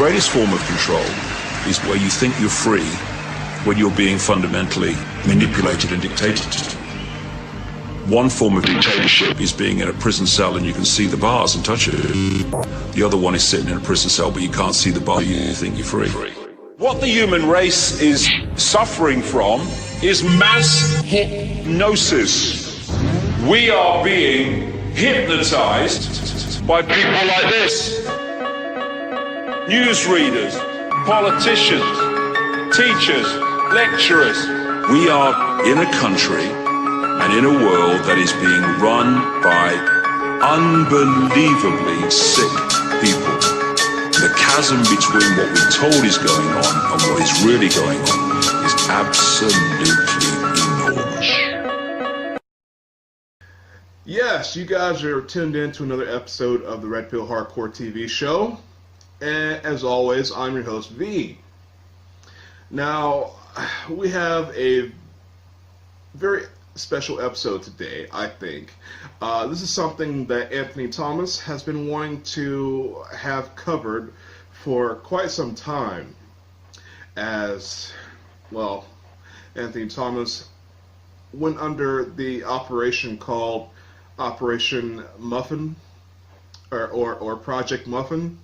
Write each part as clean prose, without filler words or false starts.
greatest form of control is where you think you're free when you're being fundamentally manipulated and dictated to. One form of dictatorship is being in a prison cell and you can see the bars and touch it. The other one is sitting in a prison cell but you can't see the bar, you think you're free. What the human race is suffering from is mass hypnosis. We are being hypnotized by people like this. Newsreaders, politicians, teachers, lecturers. We are in a country and in a world that is being run by unbelievably sick people. The chasm between what we're told is going on and what is really going on is absolutely enormous. Yes, you guys are tuned in to another episode of the Red Pill Hardcore TV show. And as always, I'm your host, V. Now, we have a very special episode today, I think. This is something that Anthony Thomas has been wanting to have covered for quite some time. As, well, Anthony Thomas went under the operation called Operation Muffin, or Project Muffin.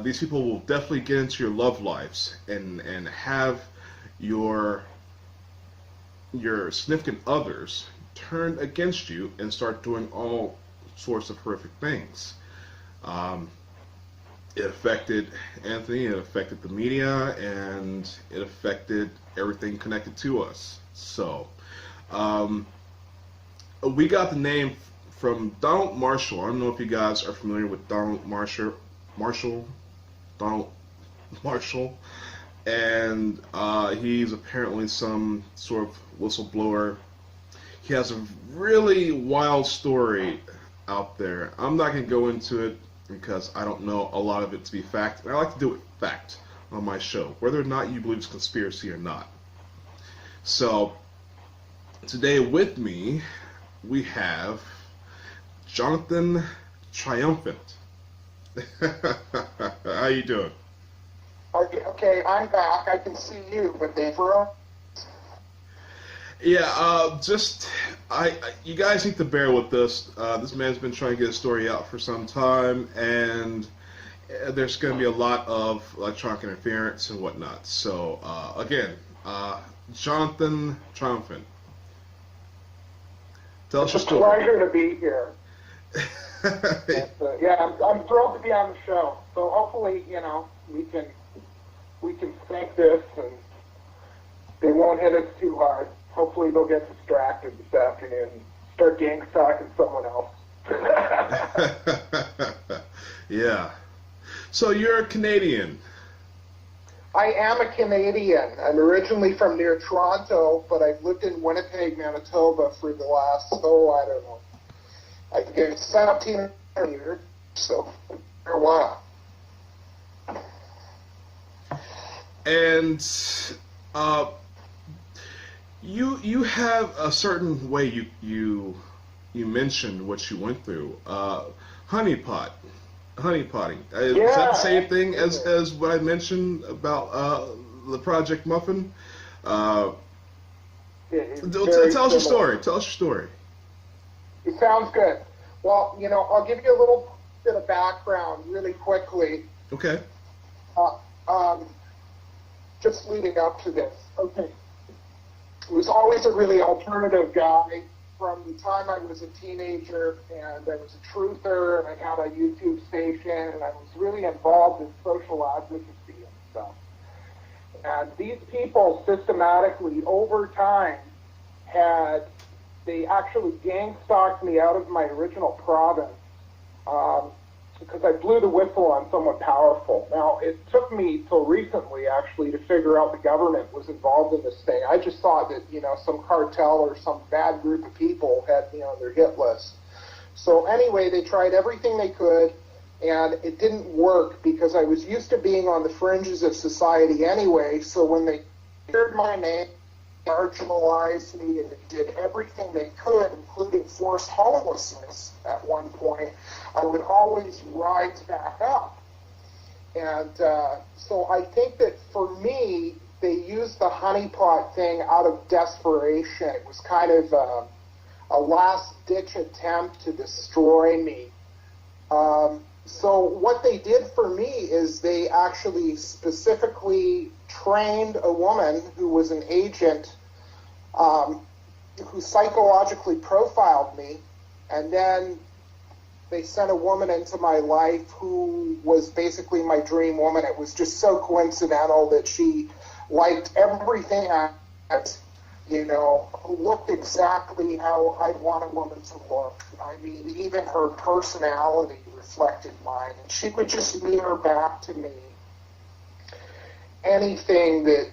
These people will definitely get into your love lives and have your significant others turn against you and start doing all sorts of horrific things. It affected Anthony, it affected the media, and it affected everything connected to us. So, we got the name from Donald Marshall. I don't know if you guys are familiar with Donald Marshall. And he's apparently some sort of whistleblower. He has a really wild story out there. I'm not going to go into it because I don't know a lot of it to be fact. And I like to do it fact on my show, whether or not you believe it's conspiracy or not. So, today with me, we have Jonnathan Triumphant. How you doing? Okay, I'm back. I can see you, but they froze. Yeah, you guys need to bear with this. This man's been trying to get a story out for some time, and there's going to be a lot of electronic interference and whatnot. So, again, Jonnathan Triumphant. Tell us your story. It's a pleasure to be here. Yeah, I'm thrilled to be on the show. So hopefully, we can think this and they won't hit us too hard. Hopefully they'll get distracted this afternoon and start gang stalking someone else. Yeah. So you're a Canadian. I am a Canadian. I'm originally from near Toronto, but I've lived in Winnipeg, Manitoba for the last, I don't know, I think 17 years, so for a while. And you have a certain way you mentioned what you went through. Honeypotting. Yeah. Is that the same thing as what I mentioned about the Project Muffin? Tell us your story. Tell us your story. It sounds good. Well, I'll give you a little bit of background really quickly. Okay. Just leading up to this. Okay. I was always a really alternative guy from the time I was a teenager, and I was a truther, and I had a YouTube station, and I was really involved in social advocacy and stuff. And these people systematically, over time, they actually gang stalked me out of my original province because I blew the whistle on someone powerful. Now, it took me till recently, actually, to figure out the government was involved in this thing. I just thought that, some cartel or some bad group of people had me on their hit list. So anyway, they tried everything they could, and it didn't work because I was used to being on the fringes of society anyway, so when they heard my name, marginalized me, and did everything they could, including forced homelessness at one point, I would always rise back up. And so I think that for me, they used the honeypot thing out of desperation. It was kind of a last-ditch attempt to destroy me. So what they did for me is they actually specifically trained a woman who was an agent who psychologically profiled me, and then they sent a woman into my life who was basically my dream woman. It was just so coincidental that she liked everything who looked exactly how I'd want a woman to look. I mean, even her personality reflected mine. And she would just mirror back to me anything that,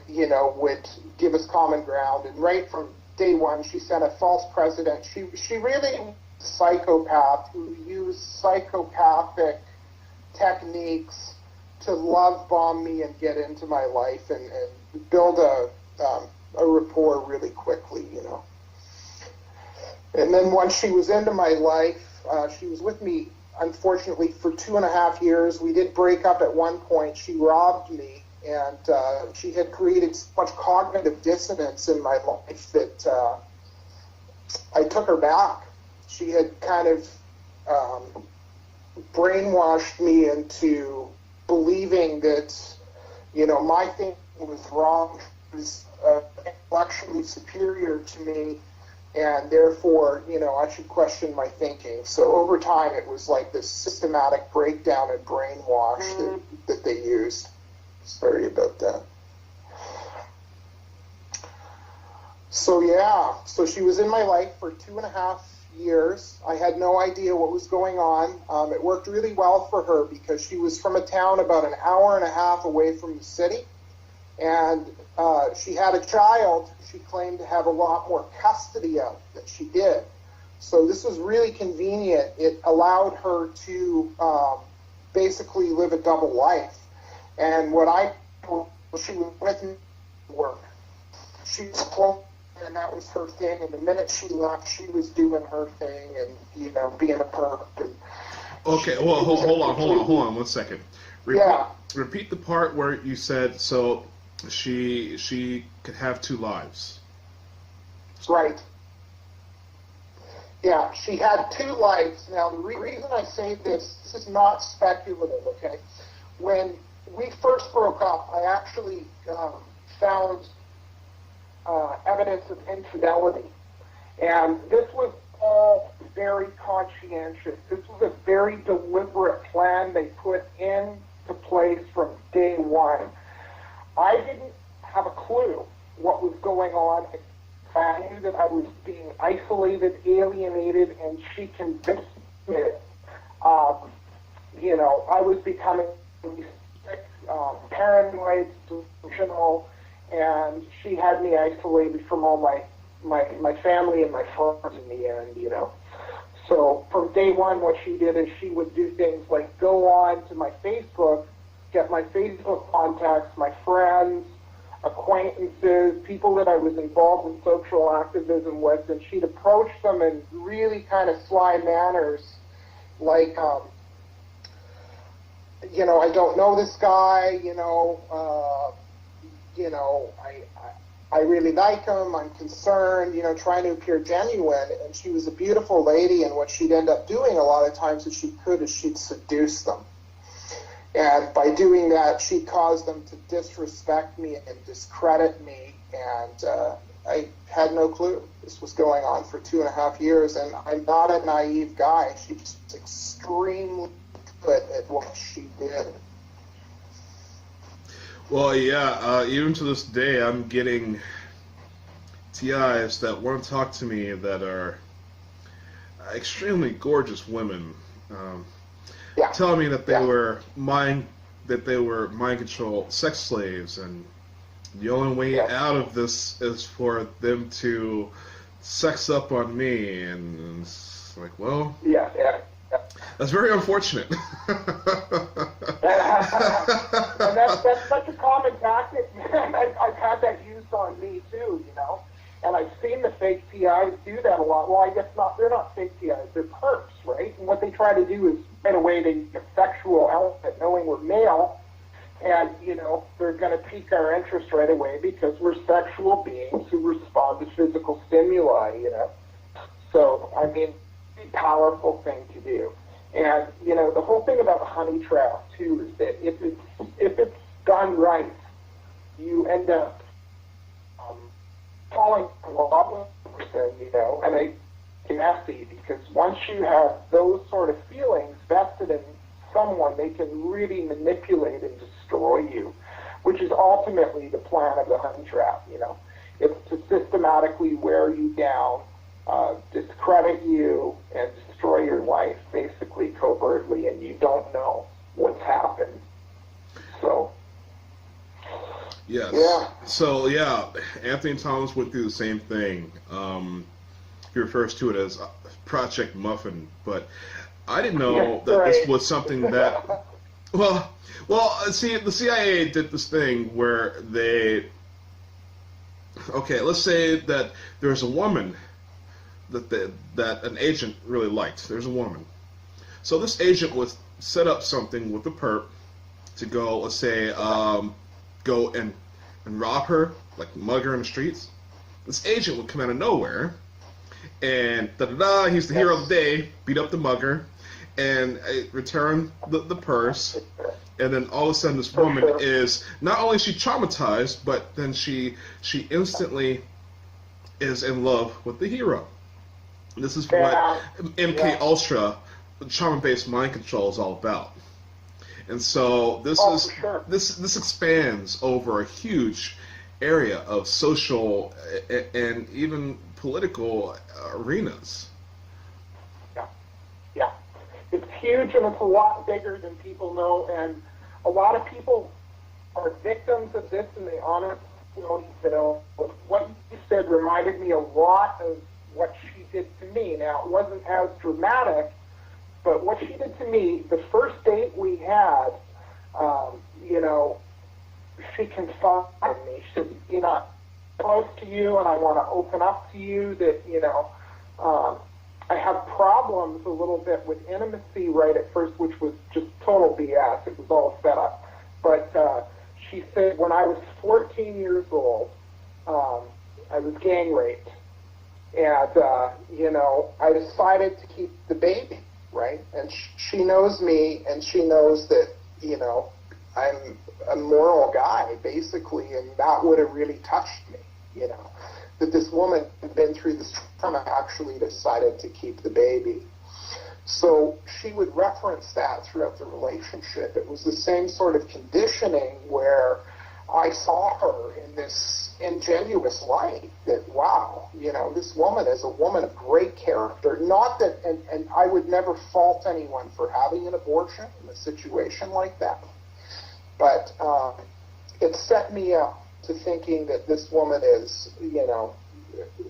would give us common ground. And right from day one, she sent a false president. She really was a psychopath who used psychopathic techniques to love bomb me and get into my life and build a rapport really quickly, And then once she was into my life, she was with me, unfortunately, for 2.5 years. We did break up at one point. She robbed me, and she had created so much cognitive dissonance in my life that I took her back. She had kind of brainwashed me into believing that, my thinking was wrong. She was intellectually superior to me, and therefore, I should question my thinking. So over time, it was like this systematic breakdown and brainwash that they used. Sorry about that. So so she was in my life for 2.5 years. I had no idea what was going on. It worked really well for her because she was from a town about an hour and a half away from the city, and she had a child she claimed to have a lot more custody of than she did. So this was really convenient. It allowed her to basically live a double life. And she was with me at work. She was close, and that was her thing. And the minute she left, she was doing her thing and, being a perp. Okay, well, hold on 1 second. Repeat the part where you said, so she could have 2 lives. Right. Yeah, she had 2 lives. Now, the reason I say this is not speculative, okay? When we first broke up, I actually found evidence of infidelity. And this was all very conscientious. This was a very deliberate plan they put into place from day one. I didn't have a clue what was going on. I knew that I was being isolated, alienated, and she convinced me that, I was becoming sick, paranoid, delusional, and she had me isolated from all my family and my friends in the end, So from day one, what she did is she would do things like go on to my Facebook, get my Facebook contacts, my friends, acquaintances, people that I was involved in social activism with, and she'd approach them in really kind of sly manners, like, I don't know this guy, I really like him, I'm concerned, trying to appear genuine. And she was a beautiful lady, and what she'd end up doing a lot of times if she could is she'd seduce them. And by doing that, she caused them to disrespect me and discredit me, and I had no clue this was going on for 2.5 years, and I'm not a naive guy. She was extremely good at what she did. Well, yeah, even to this day, I'm getting TIs that want to talk to me that are extremely gorgeous women, telling me that they were mind control sex slaves, and the only way out of this is for them to sex up on me, and it's like, well, that's very unfortunate. And that's such a common tactic, man. I've had that used on me too, and I've seen the fake TIs do that a lot. Well, I guess they're not fake TIs, they're perps, right? And what they try to do is, right away, they get sexual element, knowing we're male, And, they're going to pique our interest right away because we're sexual beings who respond to physical stimuli. So, I mean, it's a powerful thing to do. And, the whole thing about the honey trap, too, is that if it's done right, you end up falling in love with a person, and it's nasty because once you have those sort of feelings vested in someone, they can really manipulate and destroy you, which is ultimately the plan of the honey trap. It's to systematically wear you down, discredit you, and destroy your life, basically covertly, and you don't know what's happened. So, yes. Yeah. So, Anthony Thomas went through the same thing. He refers to it as Project Muffin, but I didn't know that this was something that... Well, see, the CIA did this thing where they... Okay, let's say that there's a woman that an agent really liked. There's a woman. So this agent would set up something with the perp to go, let's say, go and rob her, like mug her in the streets. This agent would come out of nowhere, and he's the hero of the day, beat up the mugger, and return the purse. And then all of a sudden, this woman is not only is she traumatized, but then she instantly is in love with the hero. This is what MK Ultra, trauma-based mind control, is all about. And so this expands over a huge area of social and even political arenas. Yeah. It's huge, and it's a lot bigger than people know, and a lot of people are victims of this, and they honestly don't even know. What you said reminded me a lot of what she did to me. Now, it wasn't as dramatic, but what she did to me, the first date we had, she confided in me. She said, I'm close to you, and I want to open up to you that, I have problems a little bit with intimacy right at first, which was just total BS. It was all set up. But she said when I was 14 years old, I was gang raped. And, I decided to keep the baby, right? And she knows me, and she knows that, I'm a moral guy, basically, and that would have really touched me, that this woman had been through this trauma, actually decided to keep the baby. So she would reference that throughout the relationship. It was the same sort of conditioning where I saw her in this ingenuous light that, wow, this woman is a woman of great character. Not that, and I would never fault anyone for having an abortion in a situation like that. But it set me up to thinking that this woman is,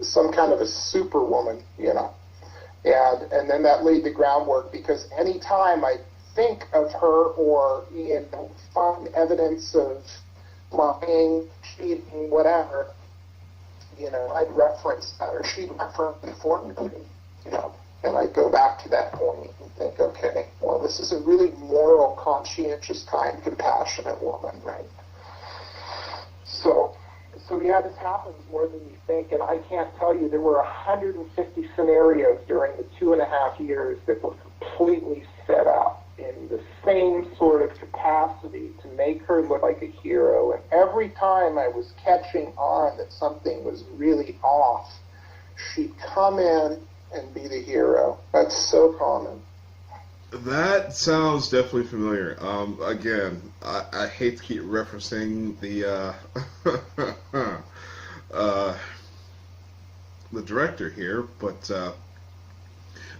some kind of a superwoman, and then that laid the groundwork, because any time I think of her or find evidence of lying, cheating, whatever, I'd reference that, or she'd reference it for me, and I'd go back to that point and think, okay, well, this is a really moral, conscientious, kind, compassionate woman, right? So yeah, this happens more than you think, and I can't tell you, there were 150 scenarios during the 2.5 years that were completely set up in the same sort of capacity to make her look like a hero, and every time I was catching on that something was really off, she'd come in and be the hero. That's so common. That sounds definitely familiar. Again, I hate to keep referencing the the director here, but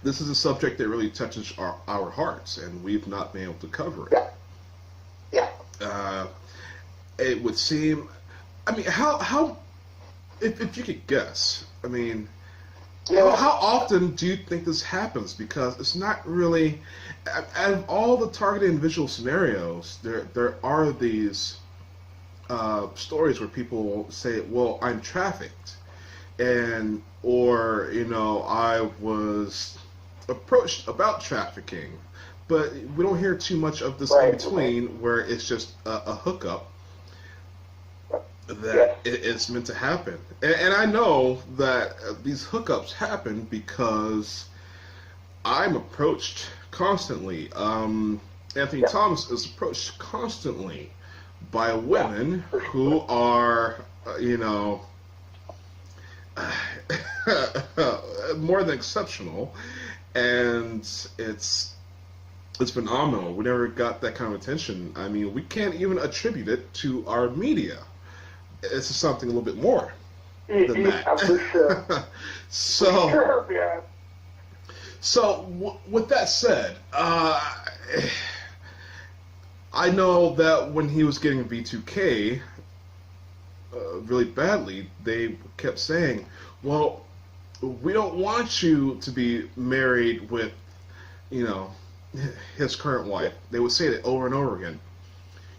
this is a subject that really touches our hearts, and we've not been able to cover it. Yeah. It would seem, how if you could guess, how often do you think this happens? Because it's not really, out of all the targeted individual scenarios, there are these stories where people say, well, I'm trafficked, or I was approached about trafficking but we don't hear too much of this in between where it's just a hookup that it's meant to happen. And I know that these hookups happen because I'm approached constantly. Anthony Thomas is approached constantly by women who are, more than exceptional, and it's phenomenal. We never got that kind of attention. I mean, we can't even attribute it to our media. It's something a little bit more than that. For sure. So, for sure, yeah. So, with that said, I know that when he was getting V2K really badly, they kept saying, well, we don't want you to be married with, his current wife. They would say that over and over again.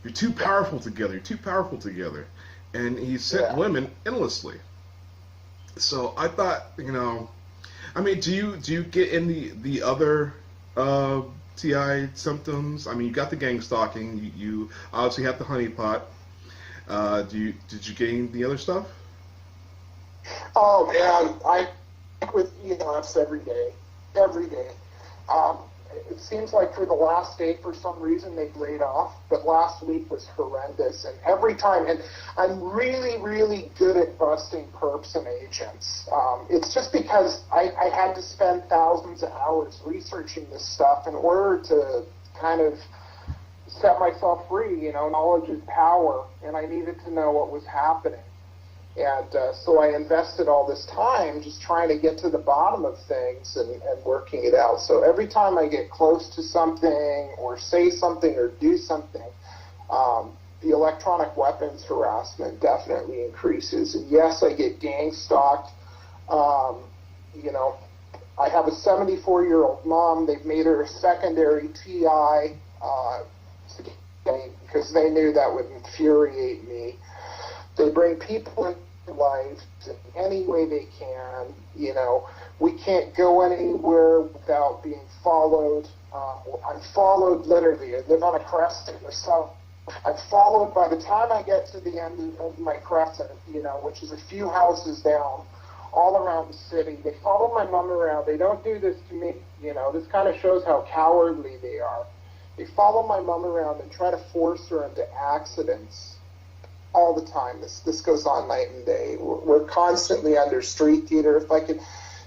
You're too powerful together. You're too powerful together. And he sent women endlessly. So I thought, I mean, do you get in the other TI symptoms? I mean, you got the gang stalking. You obviously have the honeypot. Did you get any the other stuff? Oh man, I with EMFs every day. It seems like for the last day, for some reason, they've laid off, but last week was horrendous. And every time, and I'm really, really good at busting perps and agents. It's just because I had to spend thousands of hours researching this stuff in order to kind of set myself free. Knowledge is power, and I needed to know what was happening. And so I invested all this time just trying to get to the bottom of things and working it out. So every time I get close to something or say something or do something, the electronic weapons harassment definitely increases. And yes, I get gang stalked. I have a 74-year-old mom. They've made her a secondary TI because they knew that would infuriate me. They bring people into life in any way they can. We can't go anywhere without being followed. I'm followed literally. I live on a crescent myself. I'm followed by the time I get to the end of my crescent, which is a few houses down, all around the city. They follow my mom around. They don't do this to me. This kind of shows how cowardly they are. They follow my mom around and try to force her into accidents. All the time. This goes on night and day. We're constantly under street theater. If I could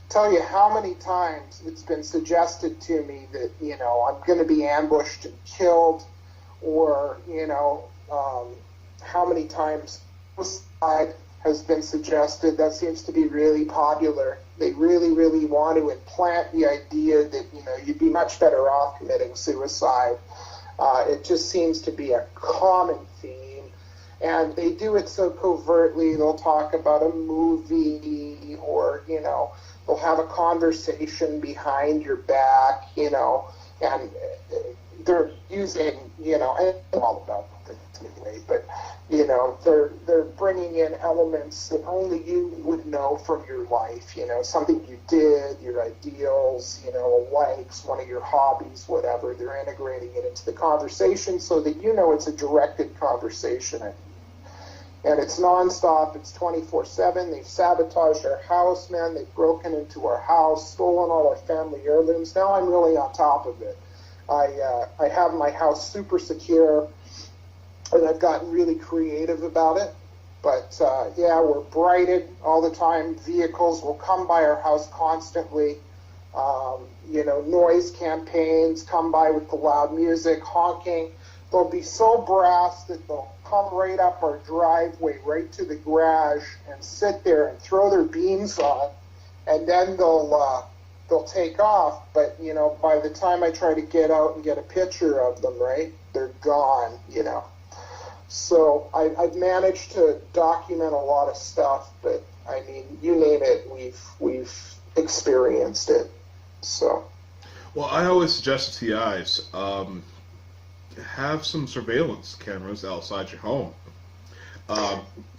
tell you how many times it's been suggested to me that, I'm going to be ambushed and killed, or, how many times suicide has been suggested. That seems to be really popular. They really, really want to implant the idea that, you'd be much better off committing suicide. It just seems to be a common theme. And they do it so covertly. They'll talk about a movie, or, they'll have a conversation behind your back, and they're using, and all about this anyway, but, they're bringing in elements that only you would know from your life, something you did, your ideals, likes, one of your hobbies, whatever. They're integrating it into the conversation so that it's a directed conversation. And it's nonstop. It's 24/7. They've sabotaged our house, man. They've broken into our house, stolen all our family heirlooms. Now I'm really on top of it. I have my house super secure, and I've gotten really creative about it. But, we're brighted all the time. Vehicles will come by our house constantly. Noise campaigns come by with the loud music, honking. They'll be so brass that they'll come right up our driveway, right to the garage, and sit there and throw their beams on, and then they'll take off. But by the time I try to get out and get a picture of them, right, they're gone. So I've managed to document a lot of stuff, but I mean, you name it, we've experienced it. So. Well, I always suggest to TIs, have some surveillance cameras outside your home.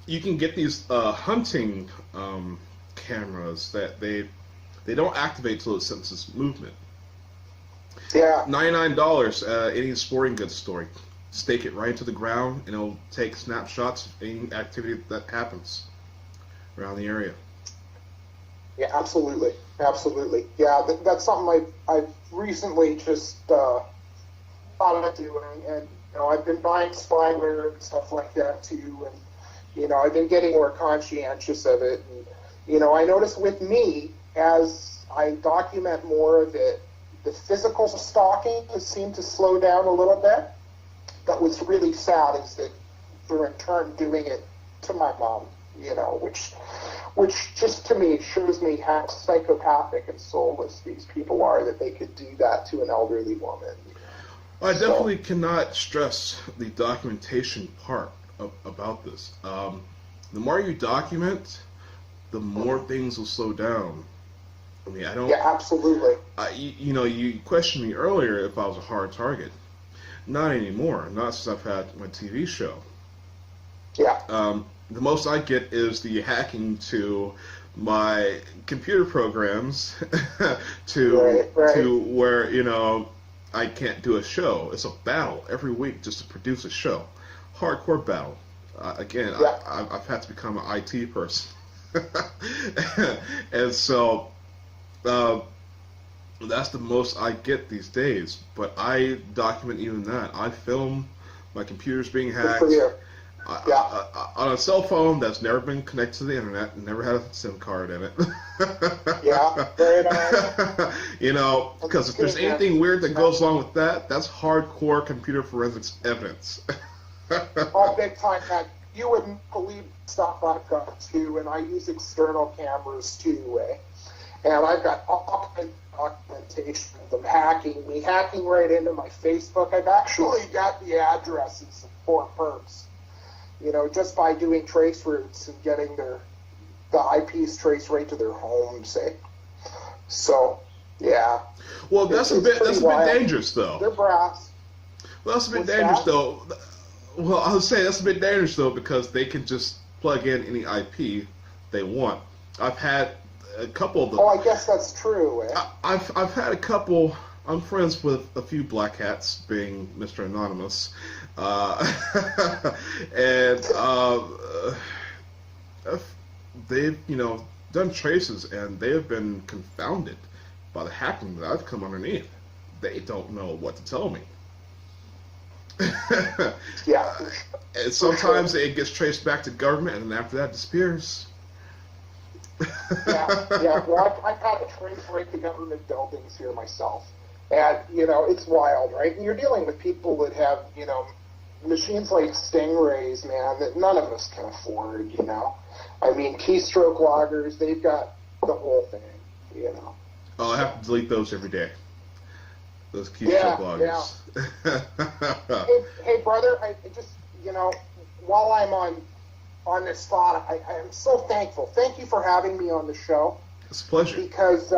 You can get these hunting cameras that they don't activate till it senses movement. Yeah. $99, any sporting goods store. Stake it right into the ground, and it'll take snapshots of any activity that happens around the area. Yeah, absolutely. Absolutely. Yeah, that's something I've recently just thought of doing. And, I've been buying spyware and stuff like that too. And, I've been getting more conscientious of it. And, I notice with me, as I document more of it, the physical stalking has seemed to slow down a little bit. But what's really sad is that they're in turn doing it to my mom, which just to me shows me how psychopathic and soulless these people are, that they could do that to an elderly woman. I definitely cannot stress the documentation part about this. The more you document, the more things will slow down. I mean, I don't. Yeah, absolutely. You questioned me earlier if I was a hard target. Not anymore. Not since I've had my TV show. Yeah. The most I get is the hacking to my computer programs to where I can't do a show. It's a battle every week just to produce a show. Hardcore battle. Again, yeah. I've had to become an IT person. And so that's the most I get these days. But I document even that. I film my computer's being hacked. Good for you. On a cell phone that's never been connected to the internet and never had a SIM card in it. Yeah, very nice. Because if there's anything weird that goes along with that, that's hardcore computer forensics evidence. Oh, big time, man. You wouldn't believe stuff I've got too, and I use external cameras too, and I've got all kinds of documentation of them hacking right into my Facebook. I've actually got the addresses of 4 perps. Just by doing trace routes and getting the IPs traced right to their homes. So, yeah. Well, that's a bit dangerous, though. They're brass. Well, that's a bit dangerous, though. Well, I would say that's a bit dangerous, though, because they can just plug in any IP they want. I've had a couple of them. Oh, I guess that's true. I've had a couple. I'm friends with a few black hats, being Mr. Anonymous, and they've done traces, and they have been confounded by the hacking that I've come underneath. They don't know what to tell me. Yeah. And sometimes it gets traced back to government, and then after that, it disappears. Yeah. Well, I've had to trace right to government buildings here myself. And, it's wild, right? And you're dealing with people that have, machines like Stingrays, man, that none of us can afford, I mean, keystroke loggers, they've got the whole thing, Oh, I have to delete those every day. Those keystroke loggers. Yeah. Hey, brother, I just, while I'm on this thought, I am so thankful. Thank you for having me on the show. It's a pleasure. Because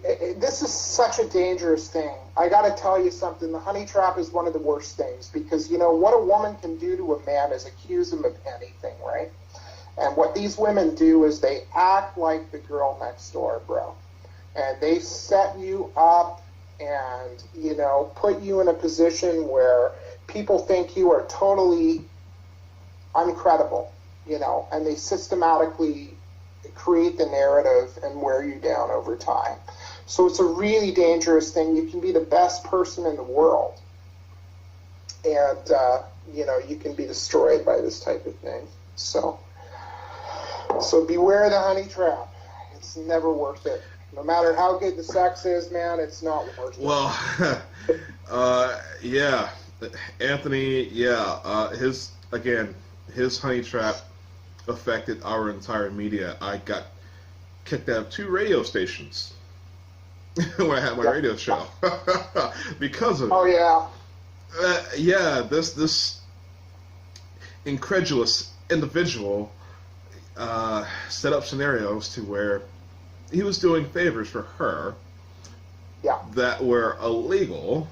this is such a dangerous thing. I got to tell you something. The honey trap is one of the worst things because, what a woman can do to a man is accuse him of anything, right? And what these women do is they act like the girl next door, bro. And they set you up and, put you in a position where people think you are totally uncredible, and they systematically create the narrative and wear you down over time. So it's a really dangerous thing. You can be the best person in the world, and you can be destroyed by this type of thing. So beware the honey trap. It's never worth it. No matter how good the sex is, man, it's not worth it. Well, yeah, Anthony, his honey trap affected our entire media. I got kicked out of 2 radio stations when I had my radio show because of it. Oh yeah. This incredulous individual set up scenarios to where he was doing favors for her that were illegal,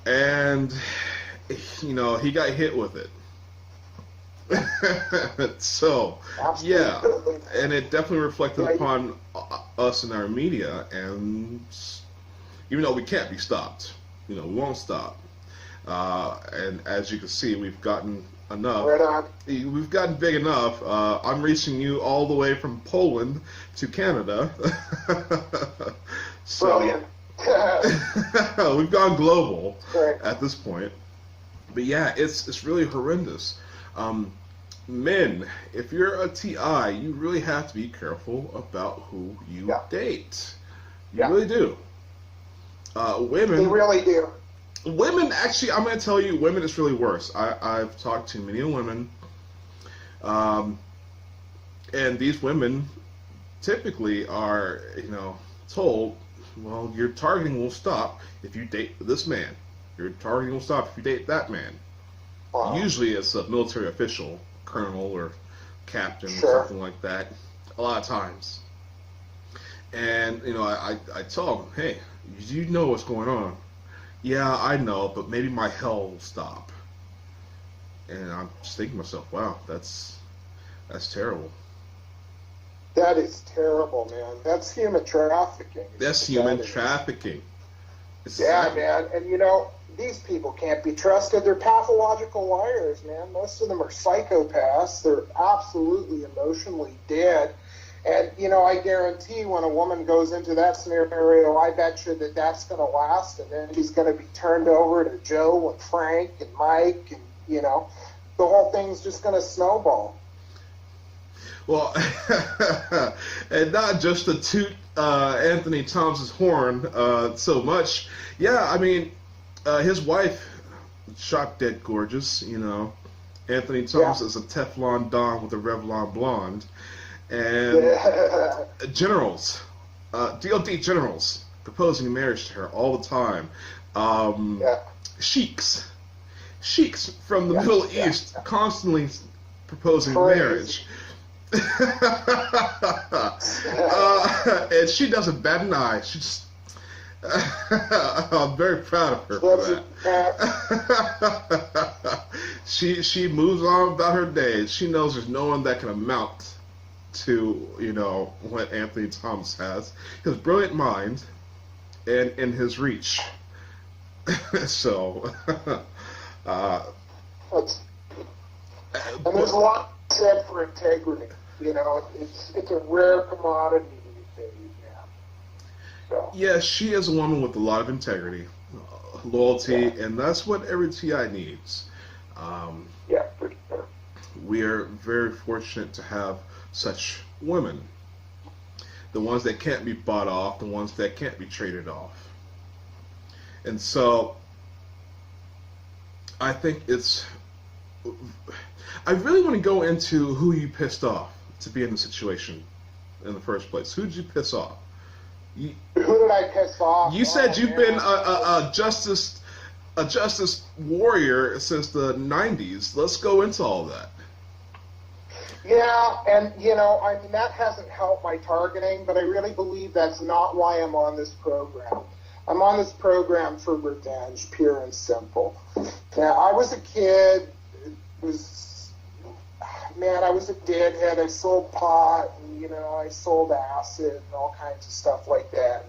and he got hit with it. So, yeah, and it definitely reflected upon us in our media, and even though we can't be stopped. We won't stop. And as you can see, we've gotten enough. Right on. We've gotten big enough. I'm reaching you all the way from Poland to Canada. So, Brilliant. we've gone global Right. at this point. But yeah, it's really horrendous. Men, if you're a TI, you really have to be careful about who you date. You really do. Women. They really do. Women, actually, I'm going to tell you, women, it's really worse. I've talked to many women, and these women typically are, told, well, your targeting will stop if you date this man. Your targeting will stop if you date that man. Wow. Usually it's a military official, colonel or captain or something like that, a lot of times. And, I tell them, hey, you know what's going on. Yeah, I know, but maybe my hell will stop. And I'm just thinking to myself, wow, that's terrible. That is terrible, man. That's human trafficking. That's human trafficking. Yeah, man. And these people can't be trusted. They're pathological liars, man. Most of them are psychopaths. They're absolutely emotionally dead. And, I guarantee when a woman goes into that scenario, I bet you that's going to last, and then she's going to be turned over to Joe and Frank and Mike, and, the whole thing's just going to snowball. Well, and not just to toot Anthony Thompson's horn so much. Yeah, I mean, his wife, shot dead gorgeous, Anthony Thompson is a Teflon Don with a Revlon blonde. And generals, DOD generals, proposing marriage to her all the time. Sheiks from the Middle East constantly proposing marriage. And she doesn't bat an eye. She just, I'm very proud of her for that. She moves on about her days. She knows there's no one that can amount to what Anthony Thomas has. His brilliant mind and his reach. So and there's a lot said for integrity. It's a rare commodity these days, man. So. Yeah, she is a woman with a lot of integrity, loyalty, and that's what every TI needs. For sure. We are very fortunate to have such women. The ones that can't be bought off, the ones that can't be traded off. And so, I think I really want to go into who you pissed off to be in the situation in the first place. Who did you piss off? Who did I piss off? You said you've been a justice warrior since the 90s. Let's go into all that. Yeah, and that hasn't helped my targeting, but I really believe that's not why I'm on this program. I'm on this program for revenge, pure and simple. Now, I was a kid. I was a deadhead. I sold pot, and I sold acid and all kinds of stuff like that.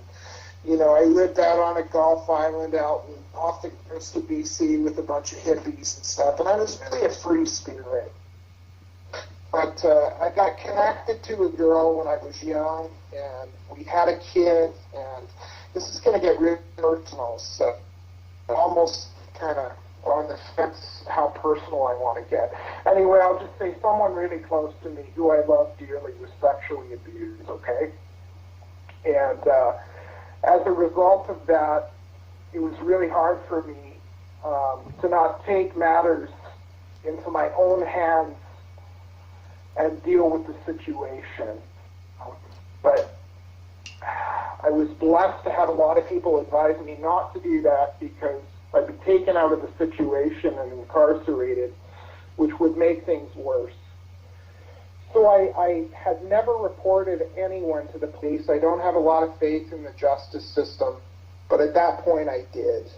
And, I lived out on a Gulf island out off the coast of BC with a bunch of hippies and stuff, and I was really a free spirit. But I got connected to a girl when I was young, and we had a kid, and this is going to get really personal, so almost kind of on the fence how personal I want to get. Anyway, I'll just say someone really close to me who I love dearly was sexually abused, okay? And as a result of that, it was really hard for me to not take matters into my own hands and deal with the situation. But I was blessed to have a lot of people advise me not to do that because I'd be taken out of the situation and incarcerated, which would make things worse. So I had never reported anyone to the police. I don't have a lot of faith in the justice system, but at that point I did.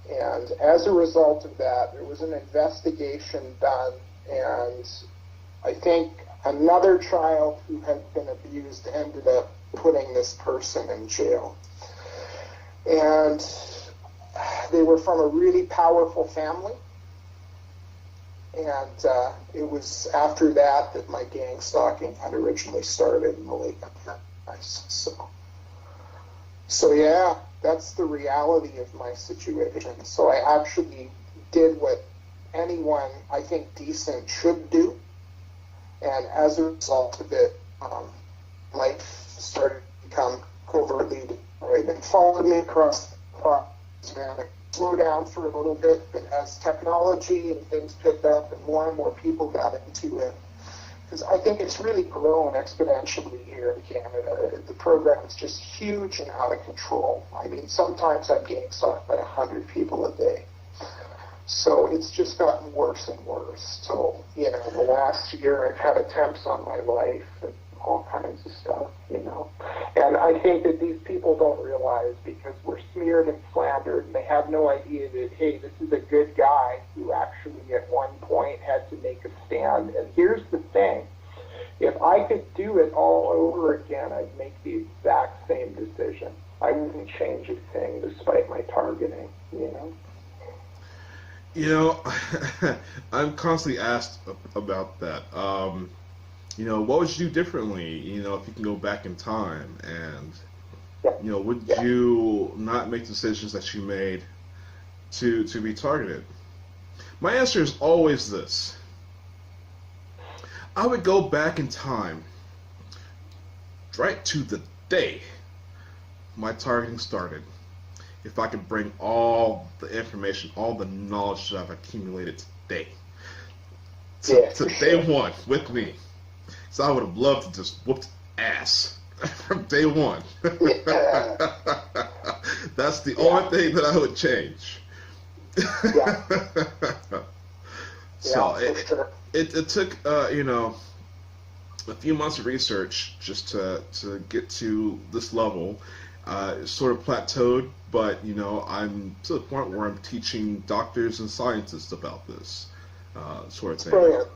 And as a result of that, there was an investigation done, and I think another child who had been abused ended up putting this person in jail. And they were from a really powerful family. And it was after that that my gang stalking had originally started in the late 90s. So yeah, that's the reality of my situation. So I actually did what anyone, I think, decent should do. And as a result of it, life started to become covertly destroyed and followed me across the Atlantic. Slow down for a little bit, but as technology and things picked up and more people got into it, because I think it's really grown exponentially here in Canada. The program is just huge and out of control. I mean, sometimes I'm getting stalked by 100 people a day. So it's just gotten worse and worse. So, you know, the last year I've had attempts on my life and all kinds of stuff, you know. And I think that these people don't realize, because we're smeared and slandered, and they have no idea that, hey, this is a good guy who actually at one point had to make a stand. And here's the thing. If I could do it all over again, I'd make the exact same decision. I wouldn't change a thing despite my targeting, you know. You know, I'm constantly asked about that. You know, what would you do differently, you know, if you can go back in time? And, you know, would you not make decisions that you made to be targeted? My answer is always this. I would go back in time, right to the day my targeting started. If I could bring all the information, all the knowledge that I've accumulated today, to day one with me. So I would have loved to just whooped ass from day one. That's the only thing that I would change. So it took you know, a few months of research just to get to this level. It sort of plateaued, but you know, I'm to the point where I'm teaching doctors and scientists about this sort of thing. Brilliant.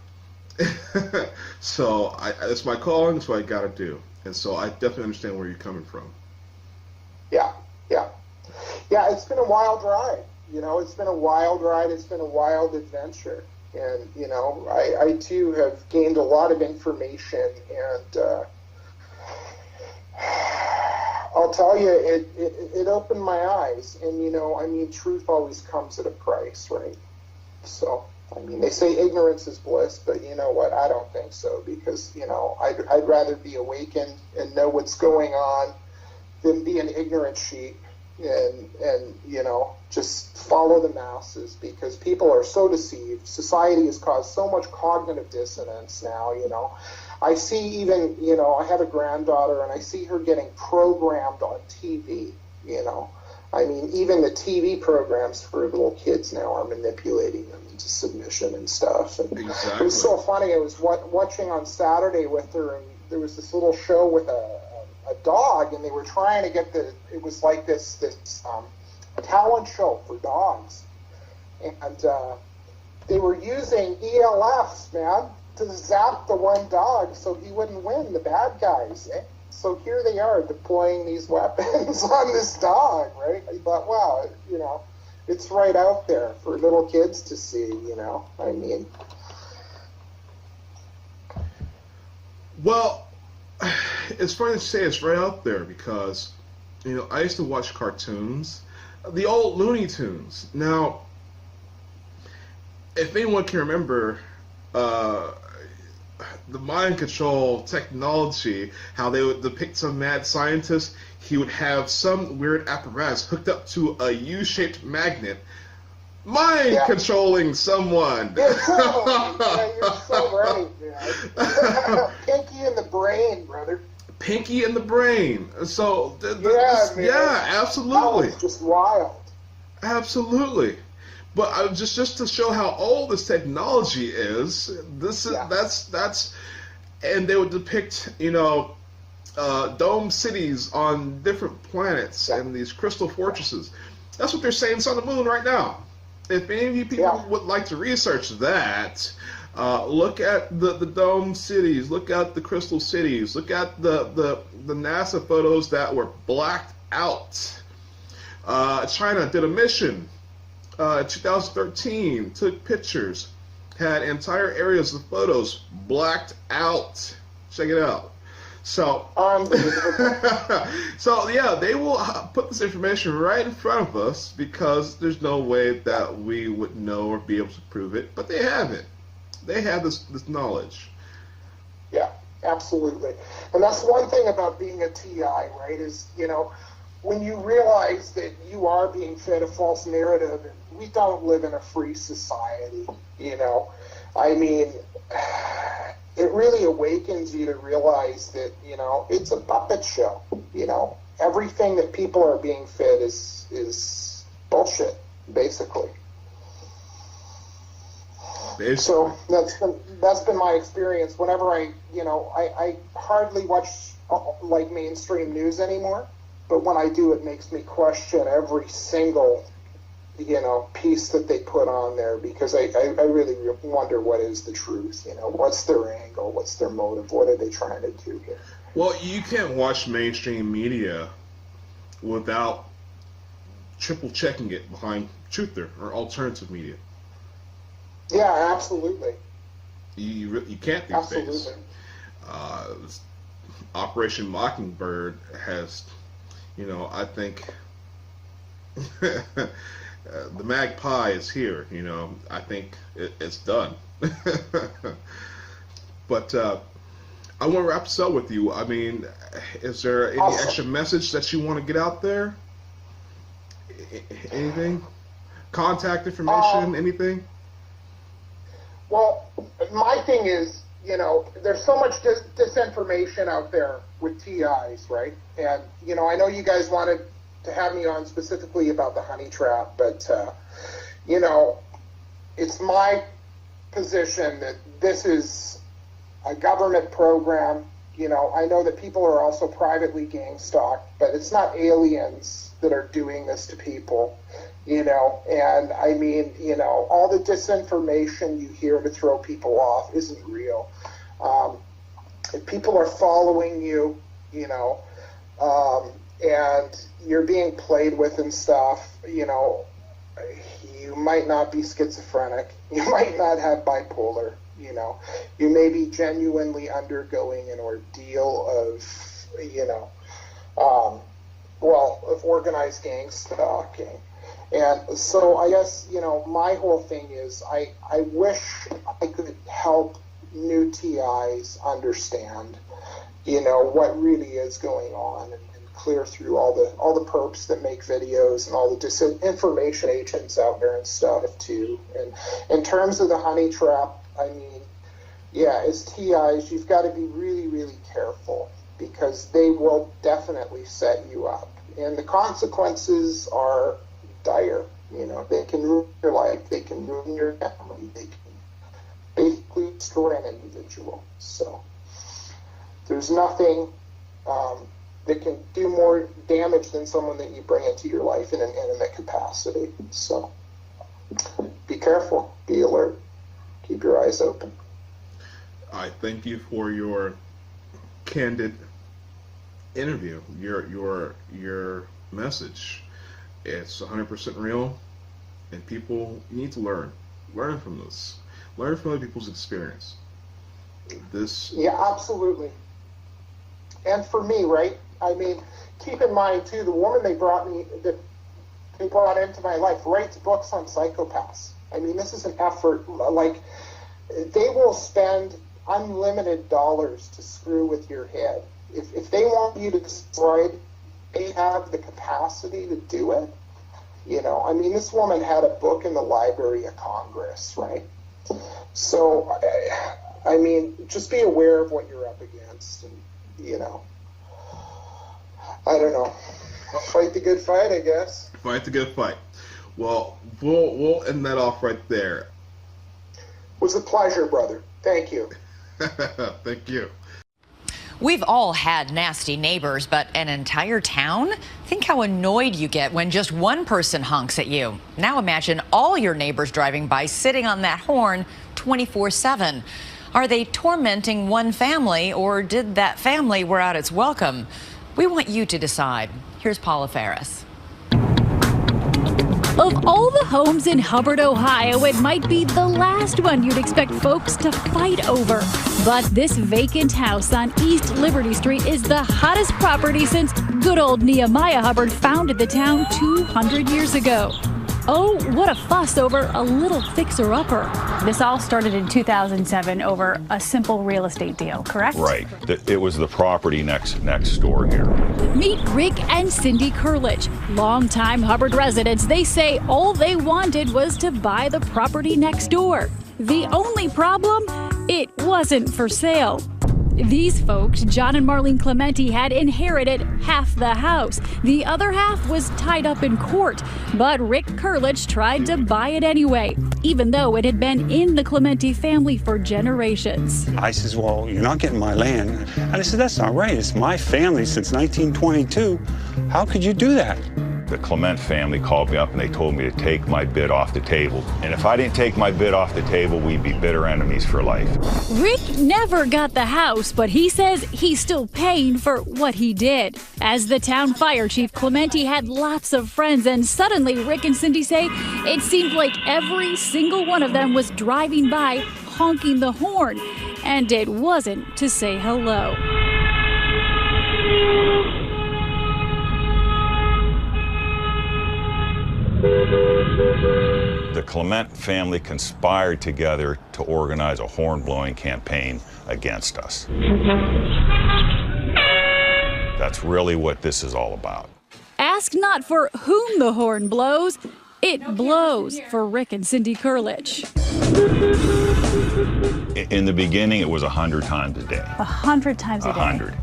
So it's my calling, it's what I got to do, and so I definitely understand where you're coming from. Yeah. It's been a wild ride. You know, it's been a wild ride. It's been a wild adventure, and you know, I too have gained a lot of information, and I'll tell you, it opened my eyes. And you know, I mean, truth always comes at a price, right? So. I mean, they say ignorance is bliss, but you know what? I don't think so, because, you know, I'd rather be awakened and know what's going on than be an ignorant sheep and you know, just follow the masses, because people are so deceived. Society has caused so much cognitive dissonance now, you know. I see even, you know, I have a granddaughter, and I see her getting programmed on TV, you know. I mean, even the TV programs for little kids now are manipulating them into submission and stuff. And exactly. It was so funny. I was watching on Saturday with her, and there was this little show with a dog, and they were trying to get it was like this talent show for dogs. And they were using ELFs, man, to zap the one dog so he wouldn't win, the bad guys. So here they are deploying these weapons on this dog, right? I thought, wow, you know, it's right out there for little kids to see, you know. I mean. Well, it's funny to say it's right out there, because, you know, I used to watch cartoons, the old Looney Tunes. Now, if anyone can remember, the mind control technology, how they would depict some mad scientist, he would have some weird apparatus hooked up to a U-shaped magnet, mind controlling someone. Yeah, you're so right, man. Pinky in the brain, brother. Pinky in the brain. So, absolutely. That was just wild. Absolutely. But just to show how old this technology is, that's, and they would depict, you know, dome cities on different planets and these crystal fortresses. That's what they're saying is on the moon right now. If any of you people would like to research that, look at the dome cities, look at the crystal cities, look at the NASA photos that were blacked out. China did a mission in 2013, took pictures, had entire areas of photos blacked out. Check it out. So, so yeah, they will put this information right in front of us because there's no way that we would know or be able to prove it, but they have it. They have this knowledge. Yeah, absolutely. And that's one thing about being a TI, right, is, you know, when you realize that you are being fed a false narrative, and we don't live in a free society, you know. I mean, it really awakens you to realize that, you know, it's a puppet show, you know. Everything that people are being fed is bullshit, basically. So that's been my experience. Whenever I hardly watch like mainstream news anymore, but when I do, it makes me question every single, you know, piece that they put on there, because I really wonder what is the truth, you know, what's their angle, what's their motive, what are they trying to do here? Well, you can't watch mainstream media without triple checking it behind truther or alternative media. Yeah, absolutely. You can't these days. Operation Mockingbird has, you know, I think the magpie is here, you know. I think it's done. But I want to wrap this up with you. I mean, is there any extra message that you want to get out there? Anything? Contact information? Anything? Well, my thing is, you know, there's so much disinformation out there with TIs, right? And, you know, I know you guys wanted to have me on specifically about the honey trap, but, you know, it's my position that this is a government program. You know, I know that people are also privately gang stalked, but it's not aliens that are doing this to people, you know. And I mean, you know, all the disinformation you hear to throw people off isn't real. If people are following you, you know, and you're being played with and stuff, you know, you might not be schizophrenic, you might not have bipolar, you know, you may be genuinely undergoing an ordeal of, you know, of organized gang stalking. And so I guess, you know, my whole thing is I wish I could help new TIs understand, you know, what really is going on, and clear through all the perps that make videos and all the disinformation agents out there and stuff too. And in terms of the honey trap, I mean, yeah, as TIs, you've got to be really, really careful, because they will definitely set you up. And the consequences are dire. You know, they can ruin your life, they can ruin your family, they can basically destroy an individual. So there's nothing that can do more damage than someone that you bring into your life in an intimate capacity. So be careful, be alert, keep your eyes open. I thank you for your candid interview, your message. It's 100% real, and people need to learn from this, learn from other people's experience. Yeah, absolutely. And for me, right? I mean, keep in mind too, the woman they brought into my life writes books on psychopaths. I mean, this is an effort. Like, they will spend unlimited dollars to screw with your head. If they want you to destroy it, they have the capacity to do it. You know, I mean, this woman had a book in the Library of Congress, right? So, I mean, just be aware of what you're up against, and, you know, I don't know. Fight the good fight, I guess. Fight the good fight. Well, we'll end that off right there. It was a pleasure, brother. Thank you. Thank you. We've all had nasty neighbors, but an entire town? Think how annoyed you get when just one person honks at you. Now imagine all your neighbors driving by sitting on that horn 24/7. Are they tormenting one family, or did that family wear out its welcome? We want you to decide. Here's Paula Ferris. Of all the homes in Hubbard, Ohio, it might be the last one you'd expect folks to fight over. But this vacant house on East Liberty Street is the hottest property since good old Nehemiah Hubbard founded the town 200 years ago. Oh, what a fuss over a little fixer-upper. This all started in 2007 over a simple real estate deal, correct? Right. It was the property next door here. Meet Rick and Cindy Kurlich, longtime Hubbard residents. They say all they wanted was to buy the property next door. The only problem? It wasn't for sale. These folks, John and Marlene Clementi, had inherited half the house. The other half was tied up in court. But Rick Kurlich tried to buy it anyway, even though it had been in the Clementi family for generations. I says, well, you're not getting my land. And I said, that's not right. It's my family since 1922. How could you do that? The Clement family called me up and they told me to take my bid off the table. And if I didn't take my bid off the table, we'd be bitter enemies for life. Rick never got the house, but he says he's still paying for what he did. As the town fire chief, Clementi had lots of friends, and suddenly Rick and Cindy say it seemed like every single one of them was driving by honking the horn, and it wasn't to say hello. The Clement family conspired together to organize a horn-blowing campaign against us. That's really what this is all about. Ask not for whom the horn blows, it blows for Rick and Cindy Kurlich. In the beginning, it was 100 times a day. 100 times a day. 100.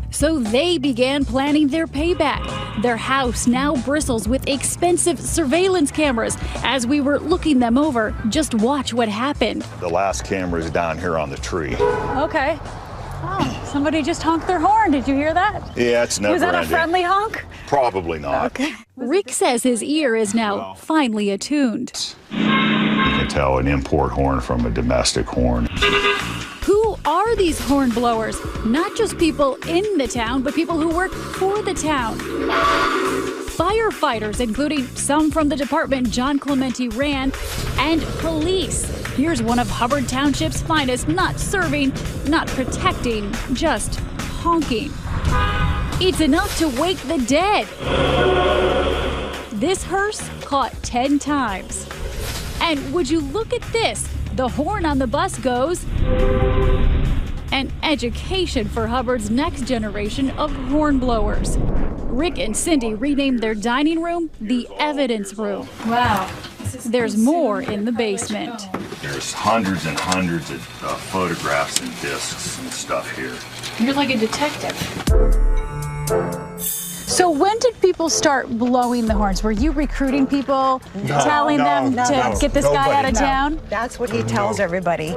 So they began planning their payback. Their house now bristles with expensive surveillance cameras. As we were looking them over, just watch what happened. The last camera is down here on the tree. Okay. Oh, somebody just honked their horn. Did you hear that? Yeah, it's never Was that ending. a friendly honk? Probably not. Okay. Rick says his ear is now finely attuned. You can tell an import horn from a domestic horn. Who are these horn blowers? Not just people in the town, but people who work for the town. Firefighters, including some from the department John Clementi ran, and police. Here's one of Hubbard Township's finest, not serving, not protecting, just honking. It's enough to wake the dead. This hearse caught 10 times. And would you look at this? The horn on the bus goes, an education for Hubbard's next generation of horn blowers. Rick and Cindy renamed their dining room the evidence room. Wow. There's more in the basement. There's hundreds and hundreds of photographs and discs and stuff here. You're like a detective. So when did people start blowing the horns? Were you recruiting people, telling them to get this guy out of town? That's what he tells everybody.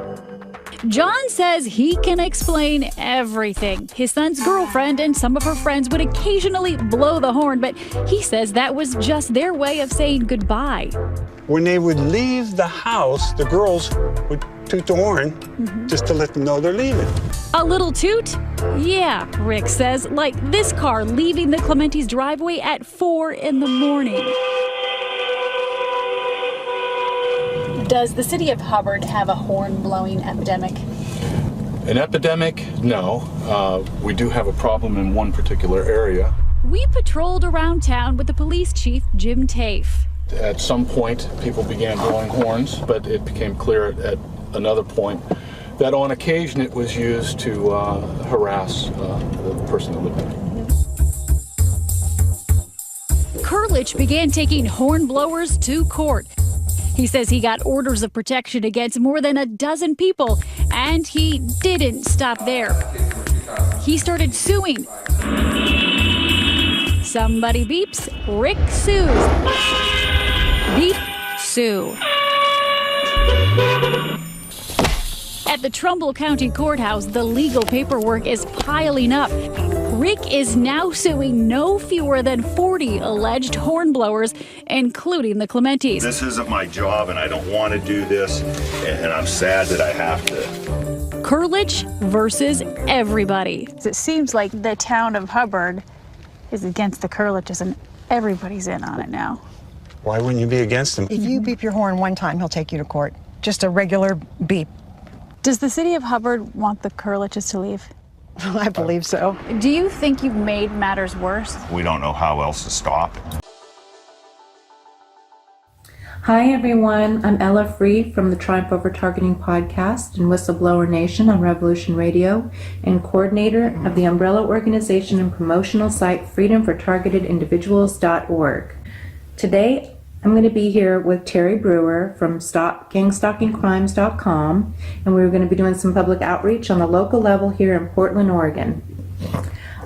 John says he can explain everything. His son's girlfriend and some of her friends would occasionally blow the horn, but he says that was just their way of saying goodbye. When they would leave the house, the girls would toot the horn just to let them know they're leaving. A little toot? Yeah, Rick says, like this car leaving the Clementi's driveway at 4 in the morning. Does the city of Hubbard have a horn-blowing epidemic? An epidemic? No. We do have a problem in one particular area. We patrolled around town with the police chief, Jim Tafe. At some point, people began blowing horns, but it became clear at another point that on occasion it was used to harass the person that lived there. Kurlich began taking horn blowers to court. He says he got orders of protection against more than a dozen people, and he didn't stop there. He started suing. Somebody beeps, Rick sues. Beep, sue. At the Trumbull County Courthouse, the legal paperwork is piling up. Rick is now suing no fewer than 40 alleged hornblowers, including the Clementis. This isn't my job, and I don't want to do this, and I'm sad that I have to. Kurlich versus everybody. It seems like the town of Hubbard is against the Kurliches and everybody's in on it now. Why wouldn't you be against him? If you beep your horn one time, he'll take you to court. Just a regular beep. Does the city of Hubbard want the Kurliches to leave? I believe so. Do you think you've made matters worse? We don't know how else to stop. Hi everyone, I'm Ella Free from the Triumph Over Targeting podcast and Whistleblower Nation on Revolution Radio, and coordinator of the umbrella organization and promotional site freedomfortargetedindividuals.org. Today I'm going to be here with Terry Brewer from gangstalkingcrimes.com, and we're going to be doing some public outreach on the local level here in Portland, Oregon.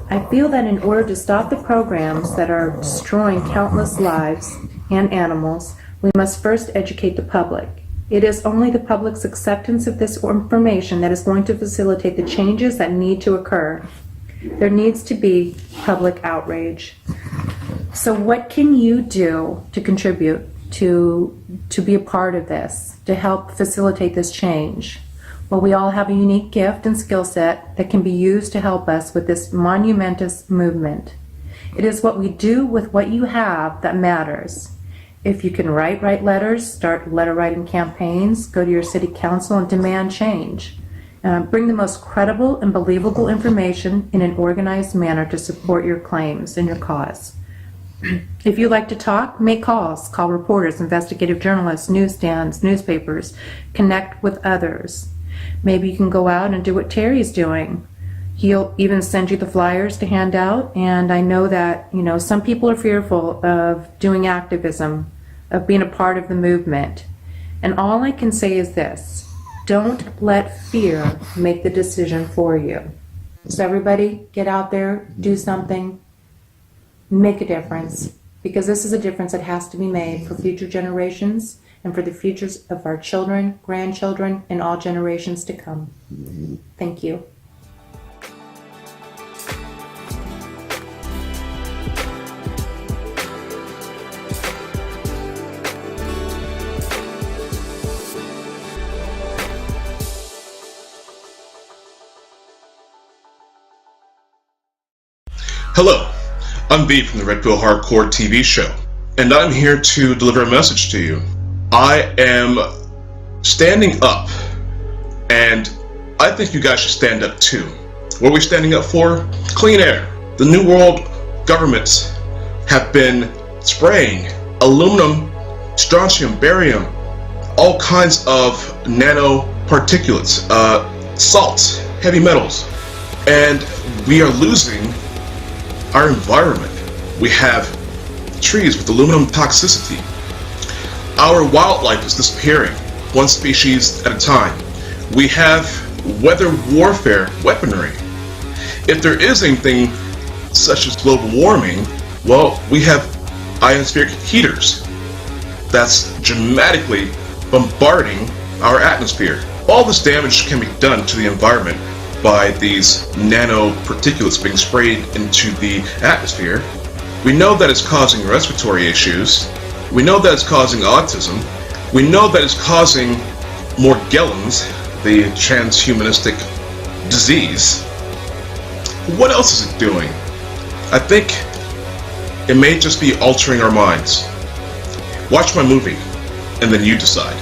I feel that in order to stop the programs that are destroying countless lives and animals, we must first educate the public. It is only the public's acceptance of this information that is going to facilitate the changes that need to occur. There needs to be public outrage. So what can you do to contribute to be a part of this, to help facilitate this change? Well, we all have a unique gift and skill set that can be used to help us with this monumentous movement. It is what we do with what you have that matters. If you can write letters, start letter writing campaigns, go to your city council and demand change. Bring the most credible and believable information in an organized manner to support your claims and your cause. If you like to talk, make calls. Call reporters, investigative journalists, newsstands, newspapers. Connect with others. Maybe you can go out and do what Terry's doing. He'll even send you the flyers to hand out. And I know that, some people are fearful of doing activism, of being a part of the movement. And all I can say is this: don't let fear make the decision for you. So everybody, get out there, do something, make a difference, because this is a difference that has to be made for future generations and for the futures of our children, grandchildren, and all generations to come. Thank you. Hello, I'm V from the Red Pill Hardcore TV show, and I'm here to deliver a message to you. I am standing up, and I think you guys should stand up too. What are we standing up for? Clean air. The New World governments have been spraying aluminum, strontium, barium, all kinds of nanoparticulates, salts, heavy metals, and we are losing our environment. We have trees with aluminum toxicity. Our wildlife is disappearing, one species at a time. We have weather warfare weaponry. If there is anything such as global warming, well, we have ionospheric heaters that's dramatically bombarding our atmosphere. All this damage can be done to the environment by these nanoparticulates being sprayed into the atmosphere. We know that it's causing respiratory issues. We know that it's causing autism. We know that it's causing Morgellons, the transhumanistic disease. What else is it doing? I think it may just be altering our minds. Watch my movie, and then you decide.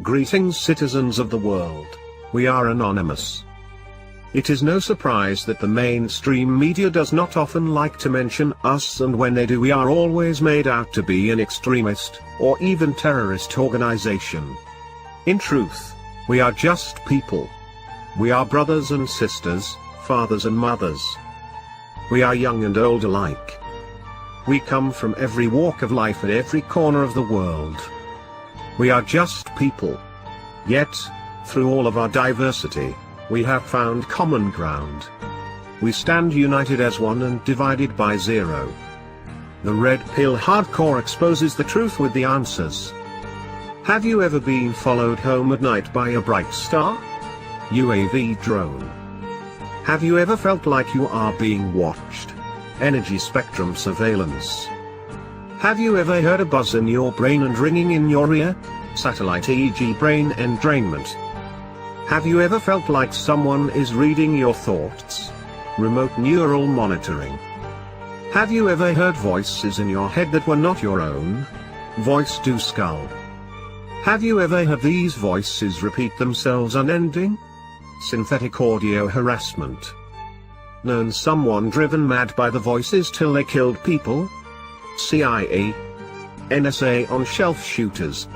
Greetings, citizens of the world. We are anonymous. It is no surprise that the mainstream media does not often like to mention us, and when they do, we are always made out to be an extremist, or even terrorist organization. In truth, we are just people. We are brothers and sisters, fathers and mothers. We are young and old alike. We come from every walk of life at every corner of the world. We are just people. Yet, through all of our diversity, we have found common ground. We stand united as one and divided by zero. The Red Pill Hardcore exposes the truth with the answers. Have you ever been followed home at night by a bright star? UAV drone. Have you ever felt like you are being watched? Energy spectrum surveillance. Have you ever heard a buzz in your brain and ringing in your ear? Satellite EEG brain entrainment. Have you ever felt like someone is reading your thoughts? Remote neural monitoring. Have you ever heard voices in your head that were not your own? Voice to skull. Have you ever heard these voices repeat themselves unending? Synthetic audio harassment. Known someone driven mad by the voices till they killed people? CIA. NSA on shelf shooters.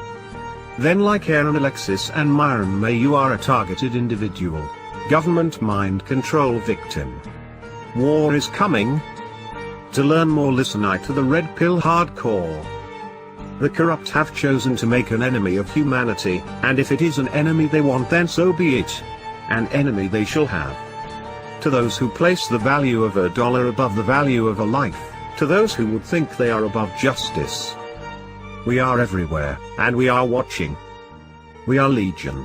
Then, like Aaron, Alexis and Myron May, you are a targeted individual. Government mind control victim. War is coming. To learn more, listen to the Red Pill Hardcore. The corrupt have chosen to make an enemy of humanity, and if it is an enemy they want, then so be it. An enemy they shall have. To those who place the value of a dollar above the value of a life, to those who would think they are above justice. We are everywhere, and we are watching. We are legion.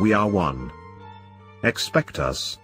We are one. Expect us.